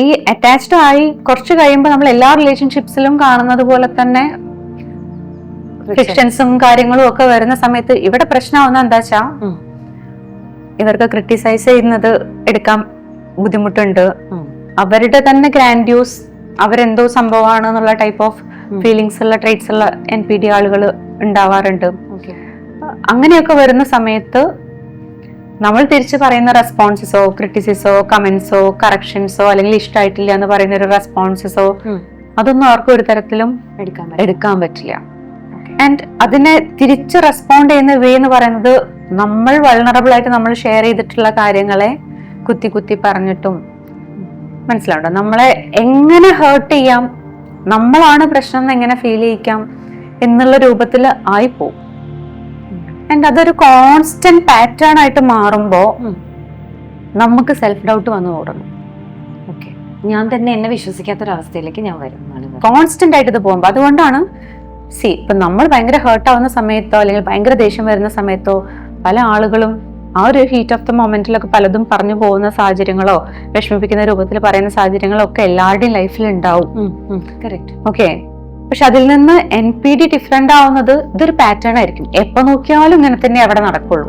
ഈ അറ്റാച്ച്ഡ് ആയി കുറച്ച് കഴിയുമ്പോൾ നമ്മൾ എല്ലാ റിലേഷൻഷിപ്സിലും കാണുന്നത് പോലെ തന്നെ ഫ്രിക്ഷൻസും കാര്യങ്ങളും ഒക്കെ വരുന്ന സമയത്ത് ഇവിടെ പ്രശ്നമാവുന്ന എന്താ വെച്ചാ ഇവർക്ക് ക്രിട്ടിസൈസ് ചെയ്യുന്നത് എടുക്കാൻ ബുദ്ധിമുട്ടുണ്ട്. അവരുടെ തന്നെ ഗ്രാൻഡ്യൂസ് അവരെന്തോ സംഭവമാണ് എന്നുള്ള ടൈപ്പ് ഓഫ് ഫീലിങ്സ് ഉള്ള ട്രേറ്റ്സ് ഉള്ള NPD ആളുകൾ ഉണ്ടാവാറുണ്ട്. അങ്ങനെയൊക്കെ വരുന്ന സമയത്ത് നമ്മൾ തിരിച്ചു പറയുന്ന റെസ്പോൺസസോ ക്രിറ്റിസിസോ കമന്റ്സോ കറക്ഷൻസോ അല്ലെങ്കിൽ ഇഷ്ടമായിട്ടില്ല എന്ന് പറയുന്ന ഒരു റെസ്പോൺസസോ അതൊന്നും ആർക്കും ഒരു തരത്തിലും എടുക്കാൻ പറ്റില്ല. ആൻഡ് അതിനെ തിരിച്ച് റെസ്പോണ്ട് ചെയ്യുന്ന വേ എന്ന് പറയുന്നത് നമ്മൾ വൾണറബിൾ ആയിട്ട് നമ്മൾ ഷെയർ ചെയ്തിട്ടുള്ള കാര്യങ്ങളെ കുത്തി കുത്തി പറഞ്ഞിട്ടും മനസ്സിലാവുണ്ടോ, നമ്മളെ എങ്ങനെ ഹേർട്ട് ചെയ്യാം, നമ്മളാണ് പ്രശ്നം എന്ന് എങ്ങനെ ഫീൽ ചെയ്യിക്കാം എന്നുള്ള രൂപത്തിൽ ആയിപ്പോവും. ആൻഡ് അതൊരു കോൺസ്റ്റന്റ് പാറ്റേൺ ആയിട്ട് മാറുമ്പോ നമുക്ക് സെൽഫ് ഡൗട്ട് വന്നു തുടങ്ങും. ഓക്കെ, ഞാൻ തന്നെ എന്നെ വിശ്വസിക്കാത്തൊരവസ്ഥയിലേക്ക് ഞാൻ വരും കോൺസ്റ്റന്റ് ആയിട്ട് ഇത് പോകുമ്പോ. അതുകൊണ്ടാണ് ഇപ്പൊ നമ്മൾ ഭയങ്കര ഹേർട്ട് ആവുന്ന സമയത്തോ അല്ലെങ്കിൽ ഭയങ്കര ദേഷ്യം വരുന്ന സമയത്തോ പല ആളുകളും ആ ഒരു ഹീറ്റ് ഓഫ് ദ മൊമെന്റിലൊക്കെ പലതും പറഞ്ഞു പോകുന്ന സാഹചര്യങ്ങളോ വിഷമിപ്പിക്കുന്ന രൂപത്തിൽ പറയുന്ന സാഹചര്യങ്ങളോ ഒക്കെ എല്ലാവരുടെയും ലൈഫിൽ ഉണ്ടാവും. ഓക്കെ, പക്ഷെ അതിൽ നിന്ന് NPD ഡിഫറെന്റ് ആവുന്നത് ഇതൊരു പാറ്റേൺ ആയിരിക്കും. എപ്പോ നോക്കിയാലും ഇങ്ങനെ തന്നെ അവിടെ നടക്കുള്ളൂ.